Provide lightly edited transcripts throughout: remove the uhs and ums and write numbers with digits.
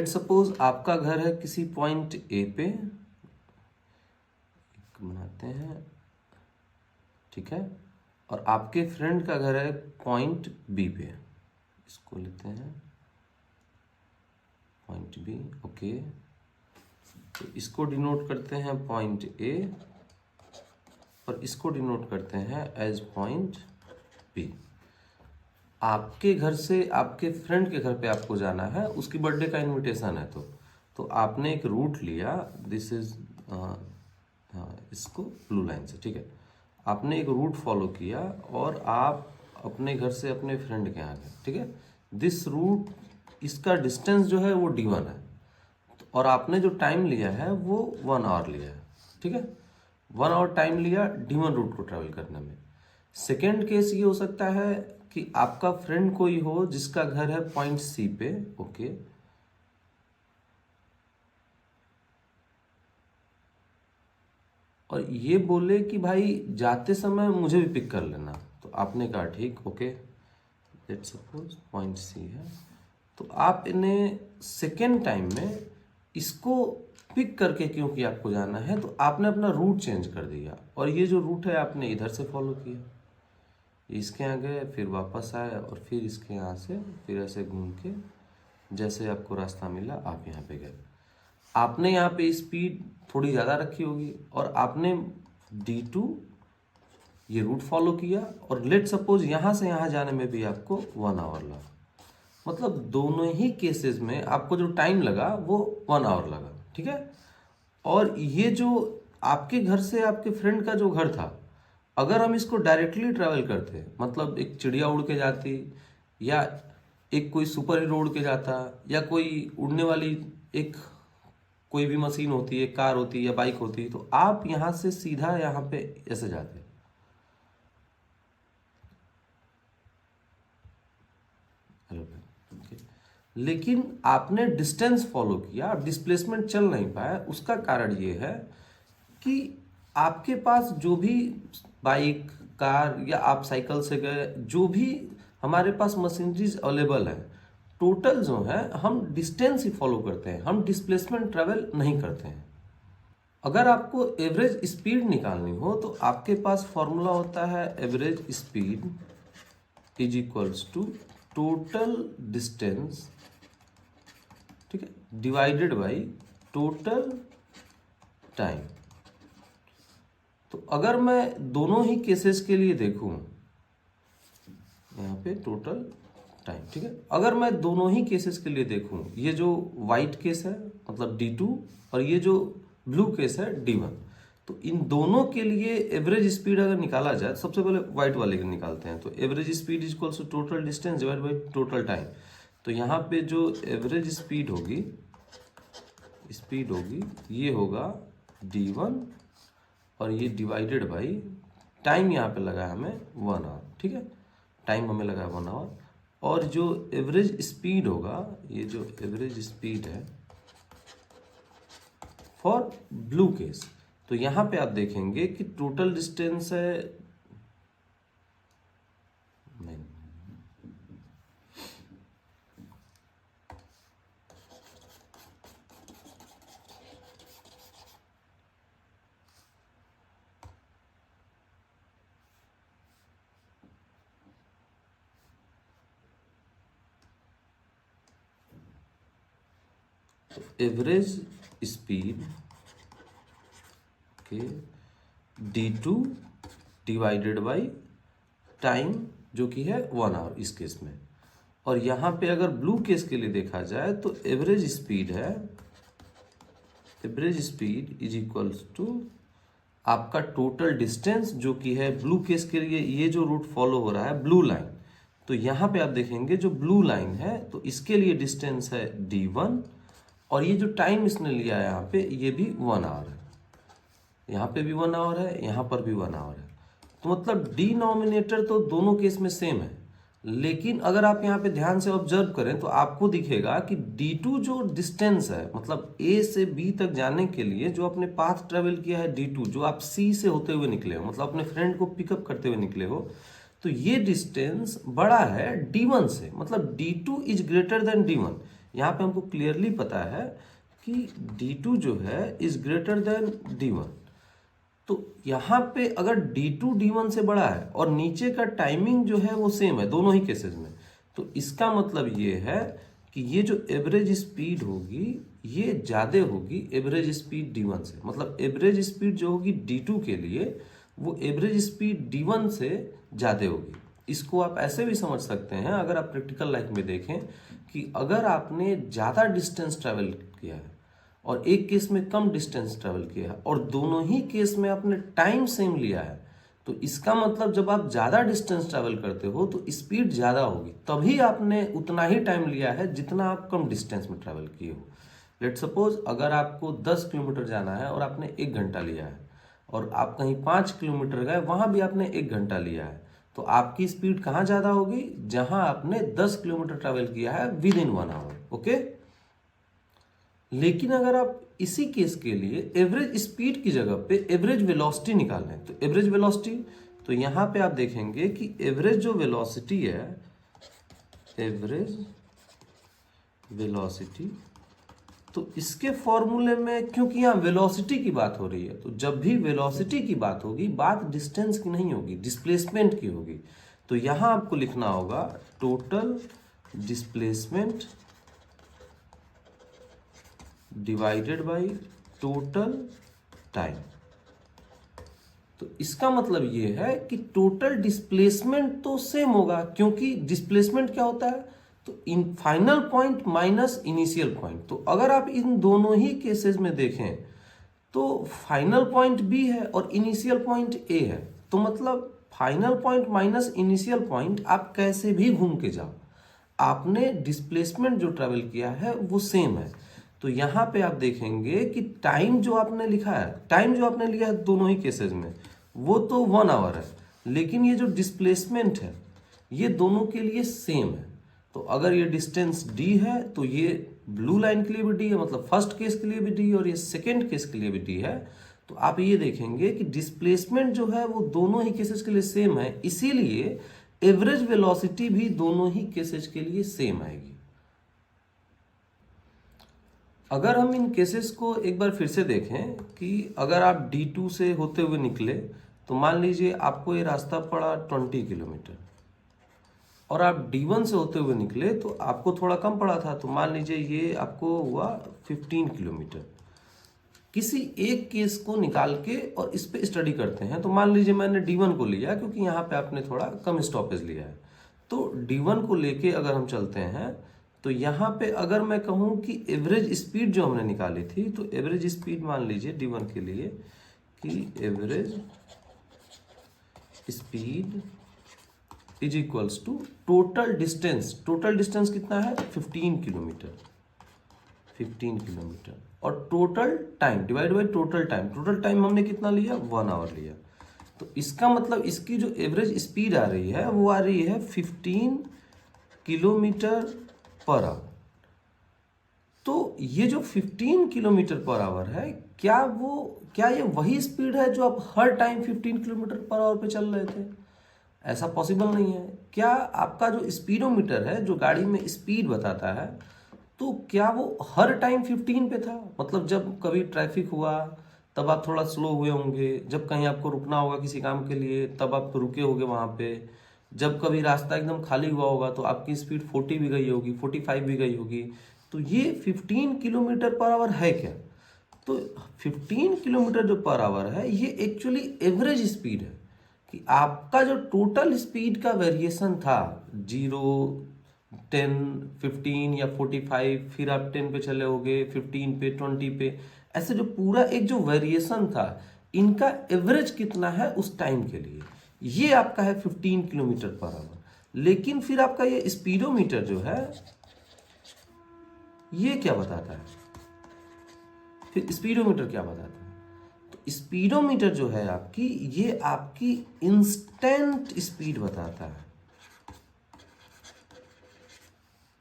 Let suppose आपका घर है किसी पॉइंट ए पे, बनाते हैं, ठीक है, और आपके फ्रेंड का घर है पॉइंट बी पे, इसको लेते हैं पॉइंट बी, ओके। तो इसको डिनोट करते हैं पॉइंट ए और इसको डिनोट करते हैं एज पॉइंट बी। आपके घर से आपके फ्रेंड के घर पे आपको जाना है, उसकी बर्थडे का इनविटेशन है, तो आपने एक रूट लिया, दिस इज इसको ब्लू लाइन से, ठीक है, आपने एक रूट फॉलो किया और आप अपने घर से अपने फ्रेंड के यहाँ गए, ठीक है। दिस रूट, इसका डिस्टेंस जो है वो d1 है, और आपने जो टाइम लिया है वो 1 आवर लिया है, ठीक है, 1 आवर टाइम लिया d1 रूट को ट्रैवल करने में। सेकेंड केस ये हो सकता है कि आपका फ्रेंड कोई हो जिसका घर है पॉइंट सी पे, ओके, और ये बोले कि भाई जाते समय मुझे भी पिक कर लेना, तो आपने कहा ठीक, okay, let's suppose point C है, तो आप इन्हें सेकेंड टाइम में इसको पिक करके क्योंकि आपको जाना है, तो आपने अपना रूट चेंज कर दिया, और ये जो रूट है आपने इधर से फॉलो किया, इसके यहाँ गए, फिर वापस आए, और फिर इसके यहाँ से फिर ऐसे घूम के जैसे आपको रास्ता मिला आप यहाँ पे गए। आपने यहाँ पे स्पीड थोड़ी ज़्यादा रखी होगी और आपने d2 ये रूट फॉलो किया, और लेट सपोज यहाँ से यहाँ जाने में भी आपको 1 आवर लगा, मतलब दोनों ही केसेस में आपको जो टाइम लगा वो 1 आवर लगा, ठीक है। और ये जो आपके घर से आपके फ्रेंड का जो घर था, अगर हम इसको डायरेक्टली ट्रैवल करते, मतलब एक चिड़िया उड़ के जाती, या एक कोई सुपर हीरो उड़ के जाता, या कोई उड़ने वाली एक कोई भी मशीन होती है, कार होती है या बाइक होती है, तो आप यहाँ से सीधा यहाँ पे ऐसे जाते। लेकिन आपने डिस्टेंस फॉलो किया, डिस्प्लेसमेंट चल नहीं पाया, उसका कारण ये है कि आपके पास जो भी बाइक, कार या आप साइकिल से गए, जो भी हमारे पास मशीनरीज अवेलेबल है, टोटल जो है हम डिस्टेंस ही फॉलो करते हैं, हम डिस्प्लेसमेंट ट्रेवल नहीं करते हैं। अगर आपको एवरेज स्पीड निकालनी हो तो आपके पास फॉर्मूला होता है average speed is equals to total distance, ठीक है, डिवाइडेड बाई टोटल टाइम। तो अगर मैं दोनों ही केसेस के लिए देखूं, यहाँ पे टोटल टाइम, ठीक है, अगर मैं दोनों ही केसेस के लिए देखूं, ये जो वाइट केस है मतलब d2 और ये जो ब्लू केस है d1, तो इन दोनों के लिए एवरेज स्पीड अगर निकाला जाए, सबसे पहले व्हाइट वाले के निकालते हैं, तो average speed is equals to total distance divide by total time. तो यहाँ पे जो एवरेज स्पीड होगी ये होगा d1, और ये डिवाइडेड बाई टाइम, यहाँ पे लगा है हमें 1 आवर, ठीक है, टाइम हमें लगा है 1 आवर, और जो एवरेज स्पीड होगा, ये जो एवरेज स्पीड है फॉर ब्लू केस, तो यहाँ पे आप देखेंगे कि टोटल डिस्टेंस है, नहीं, तो एवरेज स्पीड के d2 डिवाइडेड बाई टाइम जो कि है 1 आवर इस केस में, और यहाँ पे अगर ब्लू केस के लिए देखा जाए तो एवरेज स्पीड है, average speed is equals to आपका टोटल डिस्टेंस जो कि है ब्लू केस के लिए, ये जो रूट फॉलो हो रहा है ब्लू लाइन, तो यहाँ पे आप देखेंगे जो ब्लू लाइन है तो इसके लिए डिस्टेंस है d1, और ये जो टाइम इसने लिया है यहाँ पे ये भी 1 आवर है, यहाँ पे भी 1 आवर है, यहाँ पर भी 1 आवर है, तो मतलब डिनोमिनेटर तो दोनों केस में सेम है। लेकिन अगर आप यहाँ पे ध्यान से ऑब्जर्व करें तो आपको दिखेगा कि d2 जो डिस्टेंस है, मतलब a से b तक जाने के लिए जो आपने पाथ ट्रेवल किया है d2, जो आप c से होते हुए निकले हो, मतलब अपने फ्रेंड को पिकअप करते हुए निकले हो, तो ये डिस्टेंस बड़ा है d1 से, मतलब d2 is greater than d1, यहाँ पे हमको क्लियरली पता है कि D2 जो है इज ग्रेटर देन D1। तो यहाँ पे अगर D2 D1 से बड़ा है और नीचे का टाइमिंग जो है वो सेम है दोनों ही केसेस में, तो इसका मतलब ये है कि ये जो एवरेज स्पीड होगी ये ज़्यादा होगी एवरेज स्पीड D1 से। मतलब एवरेज स्पीड जो होगी D2 के लिए वो एवरेज स्पीड D1 से ज़्यादा होगी। इसको आप ऐसे भी समझ सकते हैं, अगर आप प्रैक्टिकल लाइफ में देखें कि अगर आपने ज़्यादा डिस्टेंस ट्रैवल किया है और एक केस में कम डिस्टेंस ट्रैवल किया है और दोनों ही केस में आपने टाइम सेम लिया है, तो इसका मतलब जब आप ज़्यादा डिस्टेंस ट्रैवल करते हो तो स्पीड ज़्यादा होगी, तभी आपने उतना ही टाइम लिया है जितना आप कम डिस्टेंस में ट्रैवल किए हो। लेट सपोज अगर आपको 10 किलोमीटर जाना है और आपने 1 घंटा लिया है, और आप कहीं 5 किलोमीटर गए वहाँ भी आपने 1 घंटा लिया है, तो आपकी स्पीड कहाँ ज़्यादा होगी? जहाँ आपने 10 किलोमीटर ट्रैवल किया है विद इन 1 आवर। ओके। लेकिन अगर आप इसी केस के लिए एवरेज स्पीड की जगह पे एवरेज वेलोसिटी निकाल लें, तो एवरेज वेलोसिटी, तो यहाँ पे आप देखेंगे कि एवरेज जो वेलोसिटी है, एवरेज वेलोसिटी, तो इसके फॉर्मूले में क्योंकि यहाँ वेलोसिटी की बात हो रही है, तो जब भी वेलोसिटी की बात होगी बात डिस्टेंस की नहीं होगी, डिस्प्लेसमेंट की होगी। तो यहाँ आपको लिखना होगा total displacement divided by total time. तो इसका मतलब ये है कि टोटल डिस्प्लेसमेंट तो सेम होगा, क्योंकि डिस्प्लेसमेंट क्या होता है? तो in final point minus initial point. तो अगर आप इन दोनों ही केसेस में देखें तो फाइनल पॉइंट बी है और इनिशियल पॉइंट ए है, तो मतलब final point minus initial point आप कैसे भी घूम के जाओ, आपने डिस्प्लेसमेंट जो ट्रेवल किया है वो सेम है। तो यहाँ पे आप देखेंगे कि टाइम जो आपने लिखा है, टाइम जो आपने लिया है दोनों ही केसेस में वो तो 1 आवर है, लेकिन ये जो डिस्प्लेसमेंट है ये दोनों के लिए सेम है। तो अगर ये डिस्टेंस d है तो ये ब्लू लाइन के लिए भी d है, मतलब फर्स्ट केस के लिए भी d, और ये सेकेंड केस के लिए भी d है। तो आप ये देखेंगे कि डिस्प्लेसमेंट जो है वो दोनों ही केसेस के लिए सेम है, इसीलिए एवरेज वेलोसिटी भी दोनों ही केसेस के लिए सेम आएगी। अगर हम इन केसेस को एक बार फिर से देखें कि अगर आप D2 से होते हुए निकले, तो मान लीजिए आपको ये रास्ता पड़ा 20 किलोमीटर, और आप D1 से होते हुए निकले तो आपको थोड़ा कम पड़ा था, तो मान लीजिए ये आपको हुआ 15 किलोमीटर। किसी एक केस को निकाल के और इस पे स्टडी करते हैं। तो मान लीजिए मैंने D1 को लिया क्योंकि यहाँ पे आपने थोड़ा कम स्टॉपेज लिया है, तो D1 को लेके अगर हम चलते हैं तो यहाँ पे अगर मैं कहूँ कि एवरेज स्पीड जो हमने निकाली थी, तो एवरेज स्पीड मान लीजिए D1 के लिए कि average speed is equals to total distance. Total distance कितना है? 15 किलोमीटर, 15 किलोमीटर, और total time divide by total time. Total time हमने कितना लिया? 1 आवर लिया। तो इसका मतलब इसकी जो एवरेज स्पीड आ रही है वो आ रही है 15 किलोमीटर पर आवर। तो ये जो 15 किलोमीटर पर आवर है, क्या ये वही स्पीड है जो आप हर टाइम 15 किलोमीटर पर आवर पे चल रहे थे? ऐसा पॉसिबल नहीं है। क्या आपका जो स्पीडोमीटर है जो गाड़ी में स्पीड बताता है, तो क्या वो हर टाइम 15 पे था? मतलब जब कभी ट्रैफिक हुआ तब आप थोड़ा स्लो हुए होंगे, जब कहीं आपको रुकना होगा किसी काम के लिए तब आप रुके होंगे वहाँ पे, जब कभी रास्ता एकदम खाली हुआ होगा तो आपकी स्पीड 40 भी गई होगी, 45 भी गई होगी। तो ये 15 किलोमीटर पर आवर है क्या? तो 15 किलोमीटर जो पर आवर है ये एक्चुअली एवरेज स्पीड है, कि आपका जो टोटल स्पीड का वेरिएशन था 0, 10, 15 या 45, फिर आप 10 पे चले होगे, 15 पे, 20 पे, ऐसे जो पूरा एक जो वेरिएशन था इनका एवरेज कितना है उस टाइम के लिए, ये आपका है 15 किलोमीटर पर आवर। लेकिन फिर आपका ये स्पीडोमीटर जो है ये क्या बताता है? फिर स्पीडोमीटर क्या बताता है? तो स्पीडोमीटर जो है आपकी, ये आपकी इंस्टेंट स्पीड बताता है।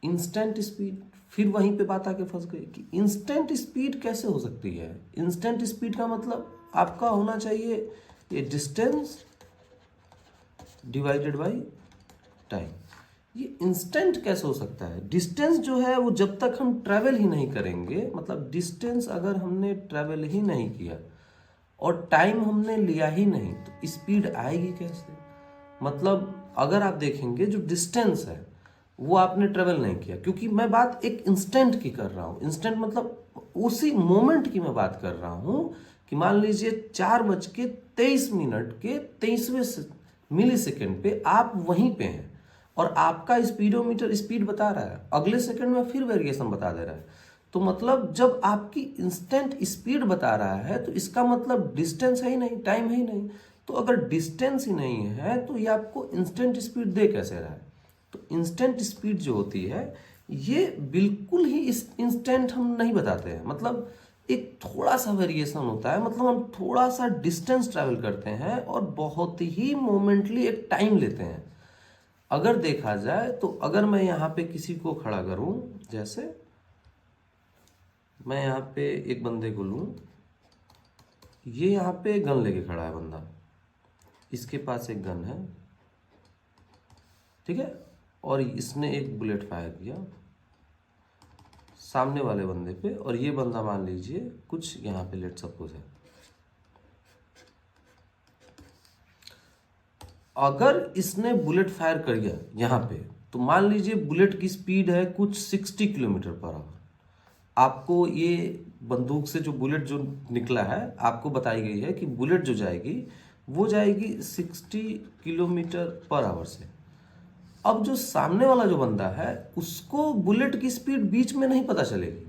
इंस्टेंट स्पीड, फिर वहीं पे बात आके फंस गई कि इंस्टेंट स्पीड कैसे हो सकती है? इंस्टेंट स्पीड का मतलब आपका होना चाहिए ये डिस्टेंस डिवाइडेड बाय टाइम। ये इंस्टेंट कैसे हो सकता है? डिस्टेंस जो है वो जब तक हम ट्रैवल ही नहीं करेंगे, मतलब डिस्टेंस अगर हमने ट्रैवल ही नहीं किया और टाइम हमने लिया ही नहीं, तो स्पीड आएगी कैसे? मतलब अगर आप देखेंगे जो डिस्टेंस है वो आपने ट्रेवल नहीं किया, क्योंकि मैं बात एक इंस्टेंट की कर रहा हूँ। इंस्टेंट मतलब उसी मोमेंट की मैं बात कर रहा हूँ कि मान लीजिए 4:23 के 23वें मिली सेकेंड पे आप वहीं पे हैं और आपका स्पीडोमीटर स्पीड बता रहा है, अगले सेकंड में फिर वेरिएशन बता दे रहा है। तो मतलब जब आपकी इंस्टेंट स्पीड बता रहा है तो इसका मतलब डिस्टेंस है ही नहीं, टाइम है ही नहीं। तो अगर डिस्टेंस ही नहीं है तो ये आपको इंस्टेंट स्पीड दे कैसे रहा है? तो इंस्टेंट स्पीड जो होती है ये बिल्कुल ही इस इंस्टेंट हम नहीं बताते हैं, मतलब एक थोड़ा सा वेरिएशन होता है, मतलब हम थोड़ा सा डिस्टेंस ट्रैवल करते हैं और बहुत ही मोमेंटली एक टाइम लेते हैं। अगर देखा जाए तो अगर मैं यहाँ पे किसी को खड़ा करूँ, जैसे मैं यहाँ पे एक बंदे को लूँ, ये यहाँ पे गन लेके खड़ा है बंदा, इसके पास एक गन है, ठीक है, और इसने एक बुलेट फायर किया सामने वाले बंदे पे, और ये बंदा मान लीजिए कुछ यहाँ पे लेट सपोज है। अगर इसने बुलेट फायर कर दिया यहाँ पे, तो मान लीजिए बुलेट की स्पीड है कुछ 60 किलोमीटर पर आवर। आपको ये बंदूक से जो बुलेट जो निकला है आपको बताई गई है कि बुलेट जो जाएगी वो जाएगी 60 किलोमीटर पर आवर से। अब जो सामने वाला जो बंदा है उसको बुलेट की स्पीड बीच में नहीं पता चलेगी।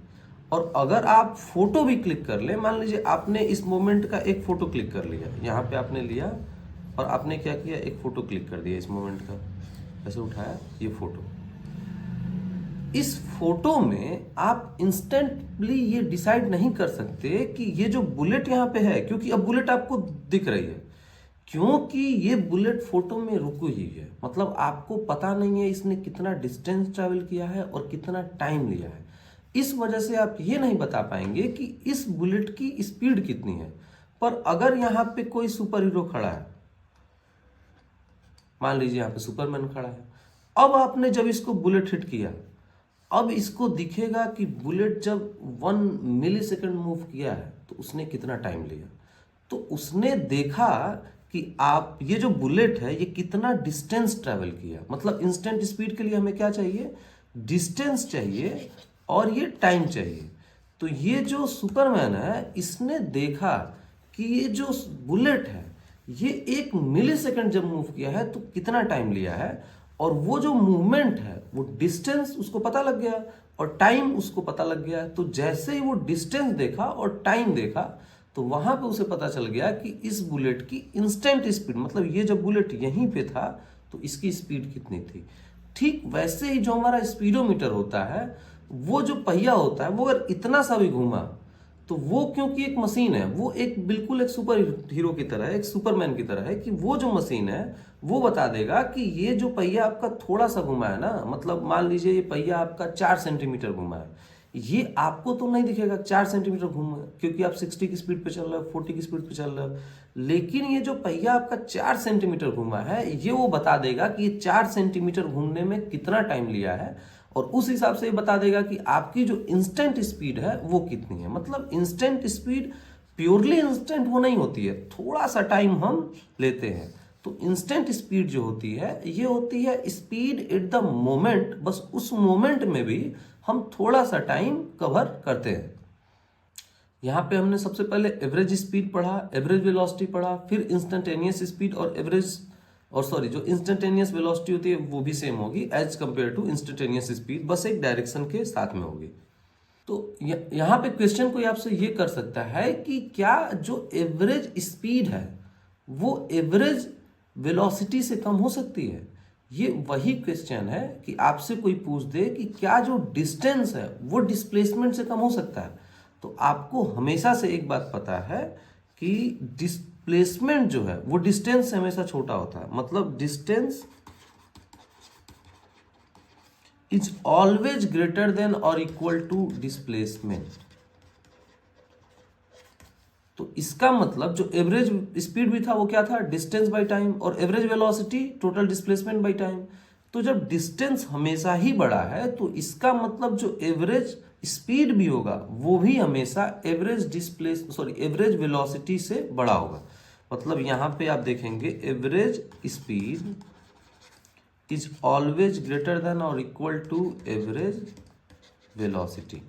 और अगर आप फोटो भी क्लिक कर ले, मान लीजिए आपने इस मोमेंट का एक फोटो क्लिक कर लिया, यहाँ पे आपने लिया और आपने क्या किया, एक फोटो क्लिक कर दिया इस मोमेंट का, ऐसे उठाया ये फोटो। इस फोटो में आप इंस्टेंटली ये डिसाइड नहीं कर सकते कि ये जो बुलेट यहाँ पे है, क्योंकि अब बुलेट आपको दिख रही है, क्योंकि ये बुलेट फोटो में रुकी हुई है, मतलब आपको पता नहीं है इसने कितना डिस्टेंस ट्रैवल किया है और कितना टाइम लिया है। इस वजह से आप ये नहीं बता पाएंगे कि इस बुलेट की स्पीड कितनी है। पर अगर यहाँ पे कोई सुपर हीरो खड़ा है, मान लीजिए यहाँ पे सुपरमैन खड़ा है, अब आपने जब इसको बुलेट हिट किया, अब इसको दिखेगा कि बुलेट जब 1 मिली सेकेंड मूव किया है तो उसने कितना टाइम लिया। तो उसने देखा कि आप ये जो बुलेट है ये कितना डिस्टेंस ट्रैवल किया। मतलब इंस्टेंट स्पीड के लिए हमें क्या चाहिए, डिस्टेंस चाहिए और ये टाइम चाहिए। तो ये जो सुपरमैन है इसने देखा कि ये जो बुलेट है ये 1 मिली सेकेंड जब मूव किया है तो कितना टाइम लिया है, और वो जो मूवमेंट है वो डिस्टेंस उसको पता लग गया और टाइम उसको पता लग गया। तो जैसे ही वो डिस्टेंस देखा और टाइम देखा तो वहां पे उसे पता चल गया कि इस बुलेट की इंस्टेंट स्पीड, मतलब ये जब बुलेट यहीं पे था तो इसकी स्पीड कितनी थी। ठीक वैसे ही जो हमारा स्पीडोमीटर होता है, वो जो पहिया होता है वो अगर इतना सा भी घूमा तो वो, क्योंकि एक मशीन है, वो एक बिल्कुल एक सुपर हीरो की तरह है, एक सुपरमैन की तरह है, कि वो जो मशीन है वो बता देगा कि ये जो पहिया आपका थोड़ा सा घुमा है ना, मतलब मान लीजिए ये पहिया आपका 4 सेंटीमीटर घुमा है, ये आपको तो नहीं दिखेगा 4 सेंटीमीटर घूमा, क्योंकि आप 60 की स्पीड पे चल रहे हो, 40 की स्पीड पे चल रहे हो। लेकिन ये जो पहिया आपका 4 सेंटीमीटर घुमा है ये वो बता देगा कि ये 4 सेंटीमीटर घूमने में कितना टाइम लिया है, और उस हिसाब से ये बता देगा कि आपकी जो इंस्टेंट स्पीड है वो कितनी है। मतलब इंस्टेंट स्पीड प्योरली इंस्टेंट वो नहीं होती है, थोड़ा सा टाइम हम लेते हैं। तो इंस्टेंट स्पीड जो होती है ये होती है स्पीड एट द मोमेंट, बस उस मोमेंट में भी हम थोड़ा सा टाइम कवर करते हैं। यहाँ पे हमने सबसे पहले एवरेज स्पीड पढ़ा, एवरेज वेलोसिटी पढ़ा, फिर इंस्टेंटेनियस स्पीड और एवरेज, और सॉरी जो इंस्टेंटेनियस वेलोसिटी होती है वो भी सेम होगी as compare to instantaneous speed, बस एक डायरेक्शन के साथ में होगी। तो यहाँ पे क्वेश्चन कोई आपसे ये कर सकता है कि क्या जो एवरेज स्पीड है वो एवरेज वेलोसिटी से कम हो सकती है। ये वही क्वेश्चन है कि आपसे कोई पूछ दे कि क्या जो डिस्टेंस है वो डिस्प्लेसमेंट से कम हो सकता है। तो आपको हमेशा से एक बात पता है कि डिस्प्लेसमेंट जो है वो डिस्टेंस से हमेशा छोटा होता है, मतलब distance is always greater than और इक्वल टू डिस्प्लेसमेंट। तो इसका मतलब जो एवरेज स्पीड भी था वो क्या था, डिस्टेंस बाय टाइम, और average velocity total displacement by time. तो जब डिस्टेंस हमेशा ही बड़ा है तो इसका मतलब जो एवरेज स्पीड भी होगा वो भी हमेशा एवरेज वेलोसिटी से बड़ा होगा। मतलब यहाँ पे आप देखेंगे average speed is always greater than और इक्वल टू एवरेज वेलोसिटी।